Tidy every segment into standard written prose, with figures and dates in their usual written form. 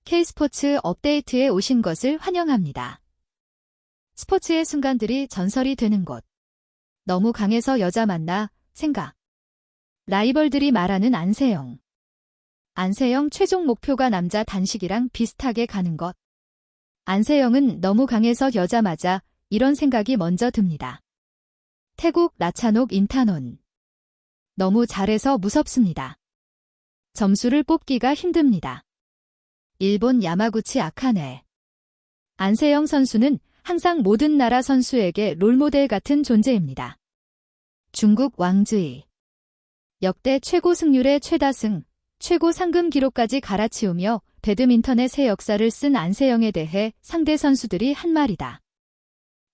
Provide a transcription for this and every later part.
K스포츠 업데이트에 오신 것을 환영합니다. 스포츠의 순간들이 전설이 되는 곳. 너무 강해서 여자 만나 생각. 라이벌들이 말하는 안세영. 안세영 최종 목표가 남자 단식이랑 비슷하게 가는 것. 안세영은 너무 강해서 여자 맞아 이런 생각이 먼저 듭니다. 태국 라차녹 인타논. 너무 잘해서 무섭습니다. 점수를 뽑기가 힘듭니다. 일본 야마구치 아카네. 안세영 선수는 항상 모든 나라 선수에게 롤모델 같은 존재입니다. 중국 왕즈이. 역대 최고 승률의 최다승, 최고 상금 기록까지 갈아치우며 배드민턴의 새 역사를 쓴 안세영에 대해 상대 선수들이 한 말이다.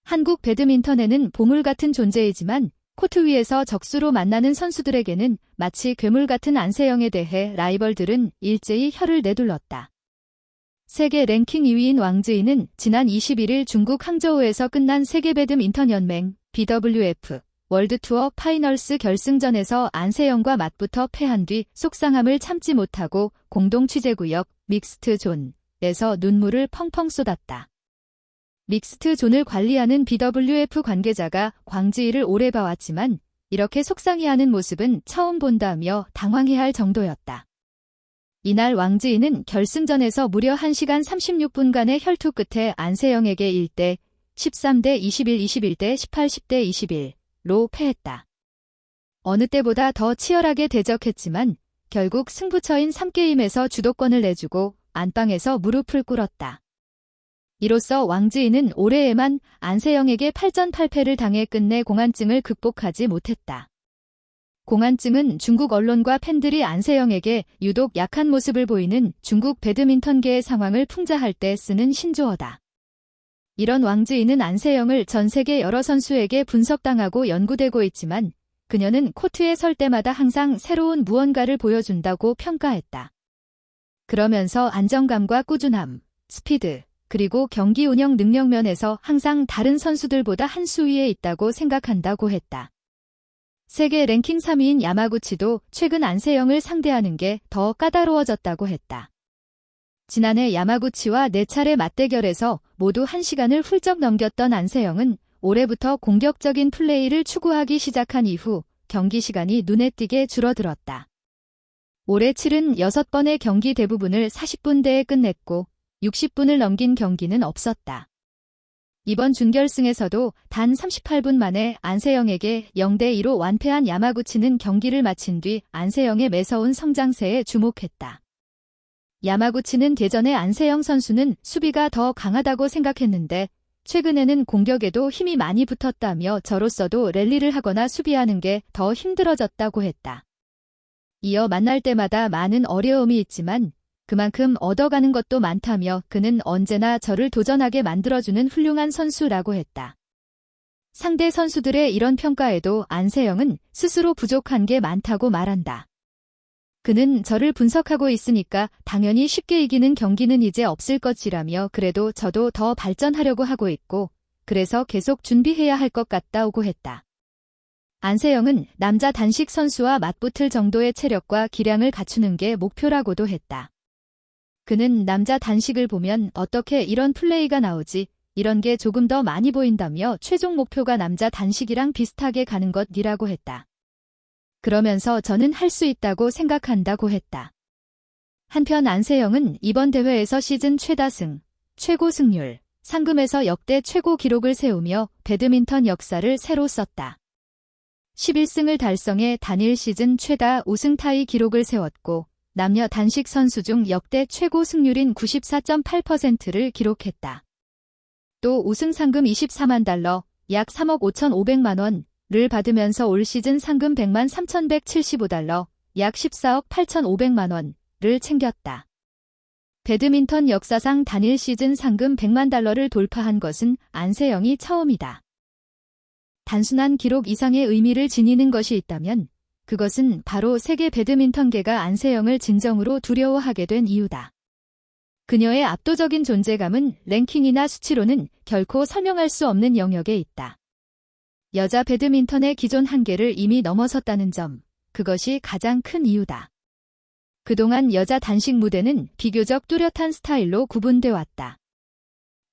한국 배드민턴에는 보물 같은 존재이지만 코트 위에서 적수로 만나는 선수들에게는 마치 괴물 같은 안세영에 대해 라이벌들은 일제히 혀를 내둘렀다. 세계 랭킹 2위인 왕즈이는 지난 21일 중국 항저우에서 끝난 세계 배드민턴 연맹 BWF 월드투어 파이널스 결승전에서 안세영과 맞붙어 패한 뒤 속상함을 참지 못하고 공동 취재구역 믹스트 존에서 눈물을 펑펑 쏟았다. 믹스트 존을 관리하는 BWF 관계자가 왕즈이를 오래 봐왔지만 이렇게 속상해하는 모습은 처음 본다며 당황해할 정도였다. 이날 왕즈이는 결승전에서 무려 1시간 36분간의 혈투 끝에 안세영에게 1대 13대 21, 21대 18, 10대 21로 패했다. 어느 때보다 더 치열하게 대적했지만 결국 승부처인 3게임에서 주도권을 내주고 안방에서 무릎을 꿇었다. 이로써 왕즈이는 올해에만 안세영에게 8전 8패를 당해 끝내 공안증을 극복하지 못했다. 공안증은 중국 언론과 팬들이 안세영에게 유독 약한 모습을 보이는 중국 배드민턴계의 상황을 풍자할 때 쓰는 신조어다. 이런 왕즈이는 안세영을 전 세계 여러 선수에게 분석당하고 연구되고 있지만 그녀는 코트에 설 때마다 항상 새로운 무언가를 보여준다고 평가했다. 그러면서 안정감과 꾸준함, 스피드, 그리고 경기 운영 능력 면에서 항상 다른 선수들보다 한 수 위에 있다고 생각한다고 했다. 세계 랭킹 3위인 야마구치도 최근 안세영을 상대하는 게 더 까다로워졌다고 했다. 지난해 야마구치와 4차례 맞대결에서 모두 1시간을 훌쩍 넘겼던 안세영은 올해부터 공격적인 플레이를 추구하기 시작한 이후 경기 시간이 눈에 띄게 줄어들었다. 올해 치른 6번의 경기 대부분을 40분대에 끝냈고 60분을 넘긴 경기는 없었다. 이번 준결승에서도 단 38분 만에 안세영에게 0대2로 완패한 야마구치는 경기를 마친 뒤 안세영의 매서운 성장세에 주목했다. 야마구치는 대전의 안세영 선수는 수비가 더 강하다고 생각했는데 최근에는 공격에도 힘이 많이 붙었다며 저로서도 랠리를 하거나 수비하는 게 더 힘들어졌다고 했다. 이어 만날 때마다 많은 어려움이 있지만 그만큼 얻어가는 것도 많다며 그는 언제나 저를 도전하게 만들어주는 훌륭한 선수라고 했다. 상대 선수들의 이런 평가에도 안세영은 스스로 부족한 게 많다고 말한다. 그는 저를 분석하고 있으니까 당연히 쉽게 이기는 경기는 이제 없을 것이라며 그래도 저도 더 발전하려고 하고 있고 그래서 계속 준비해야 할 것 같다고 했다. 안세영은 남자 단식 선수와 맞붙을 정도의 체력과 기량을 갖추는 게 목표라고도 했다. 그는 남자 단식을 보면 어떻게 이런 플레이가 나오지, 이런 게 조금 더 많이 보인다며 최종 목표가 남자 단식이랑 비슷하게 가는 것이라고 했다. 그러면서 저는 할 수 있다고 생각한다고 했다. 한편 안세영은 이번 대회에서 시즌 최다승, 최고 승률, 상금에서 역대 최고 기록을 세우며 배드민턴 역사를 새로 썼다. 11승을 달성해 단일 시즌 최다 우승 타이 기록을 세웠고 남녀 단식 선수 중 역대 최고 승률인 94.8%를 기록했다. 또 우승 상금 24만 달러, 약 3억 5,500만 원을 받으면서 올 시즌 상금 100만 3,175달러, 약 14억 8,500만 원을 챙겼다. 배드민턴 역사상 단일 시즌 상금 100만 달러를 돌파한 것은 안세영이 처음이다. 단순한 기록 이상의 의미를 지니는 것이 있다면 그것은 바로 세계 배드민턴계가 안세영을 진정으로 두려워하게 된 이유다. 그녀의 압도적인 존재감은 랭킹이나 수치로는 결코 설명할 수 없는 영역에 있다. 여자 배드민턴의 기존 한계를 이미 넘어섰다는 점, 그것이 가장 큰 이유다. 그동안 여자 단식 무대는 비교적 뚜렷한 스타일로 구분돼 왔다.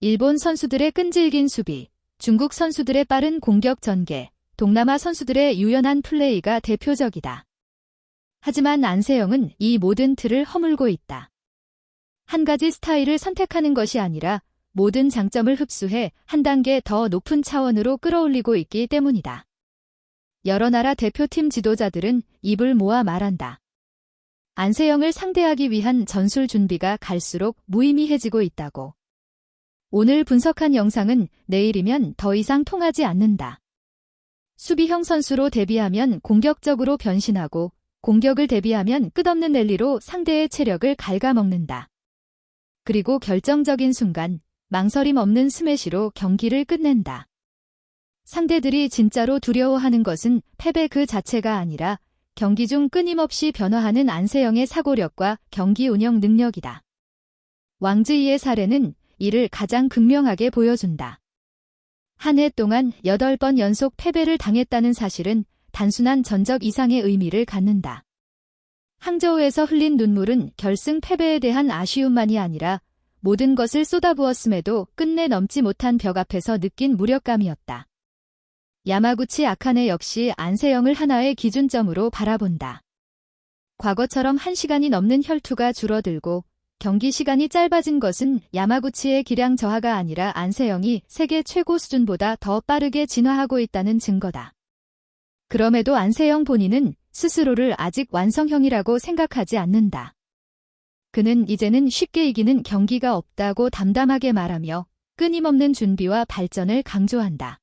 일본 선수들의 끈질긴 수비, 중국 선수들의 빠른 공격 전개, 동남아 선수들의 유연한 플레이가 대표적이다. 하지만 안세영은 이 모든 틀을 허물고 있다. 한 가지 스타일을 선택하는 것이 아니라 모든 장점을 흡수해 한 단계 더 높은 차원으로 끌어올리고 있기 때문이다. 여러 나라 대표팀 지도자들은 입을 모아 말한다. 안세영을 상대하기 위한 전술 준비가 갈수록 무의미해지고 있다고. 오늘 분석한 영상은 내일이면 더 이상 통하지 않는다. 수비형 선수로 데뷔하면 공격적으로 변신하고 공격을 대비하면 끝없는 랠리로 상대의 체력을 갉아먹는다. 그리고 결정적인 순간 망설임 없는 스매시로 경기를 끝낸다. 상대들이 진짜로 두려워하는 것은 패배 그 자체가 아니라 경기 중 끊임없이 변화하는 안세영의 사고력과 경기 운영 능력이다. 왕즈이의 사례는 이를 가장 극명하게 보여준다. 한 해 동안 8번 연속 패배를 당했다는 사실은 단순한 전적 이상의 의미를 갖는다. 항저우에서 흘린 눈물은 결승 패배에 대한 아쉬움만이 아니라 모든 것을 쏟아부었음에도 끝내 넘지 못한 벽 앞에서 느낀 무력감이었다. 야마구치 아카네 역시 안세영을 하나의 기준점으로 바라본다. 과거처럼 1시간이 넘는 혈투가 줄어들고 경기 시간이 짧아진 것은 야마구치의 기량 저하가 아니라 안세영이 세계 최고 수준보다 더 빠르게 진화하고 있다는 증거다. 그럼에도 안세영 본인은 스스로를 아직 완성형이라고 생각하지 않는다. 그는 이제는 쉽게 이기는 경기가 없다고 담담하게 말하며 끊임없는 준비와 발전을 강조한다.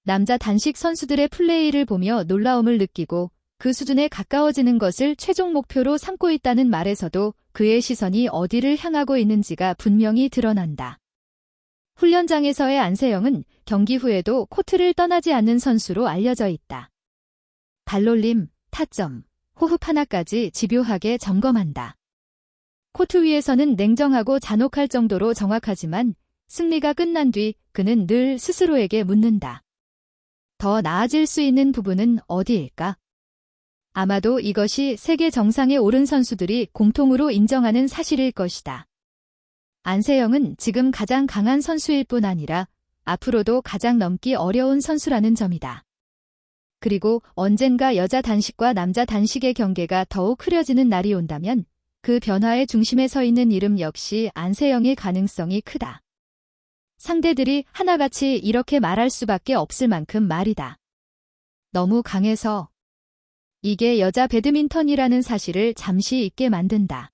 남자 단식 선수들의 플레이를 보며 놀라움을 느끼고 그 수준에 가까워지는 것을 최종 목표로 삼고 있다는 말에서도 그의 시선이 어디를 향하고 있는지가 분명히 드러난다. 훈련장에서의 안세영은 경기 후에도 코트를 떠나지 않는 선수로 알려져 있다. 발놀림, 타점, 호흡 하나까지 집요하게 점검한다. 코트 위에서는 냉정하고 잔혹할 정도로 정확하지만 승리가 끝난 뒤 그는 늘 스스로에게 묻는다. 더 나아질 수 있는 부분은 어디일까? 아마도 이것이 세계 정상에 오른 선수들이 공통으로 인정하는 사실일 것이다. 안세영은 지금 가장 강한 선수일 뿐 아니라 앞으로도 가장 넘기 어려운 선수라는 점이다. 그리고 언젠가 여자 단식과 남자 단식의 경계가 더욱 흐려지는 날이 온다면 그 변화의 중심에 서 있는 이름 역시 안세영일 가능성이 크다. 상대들이 하나같이 이렇게 말할 수밖에 없을 만큼 말이다. 너무 강해서. 이게 여자 배드민턴이라는 사실을 잠시 잊게 만든다.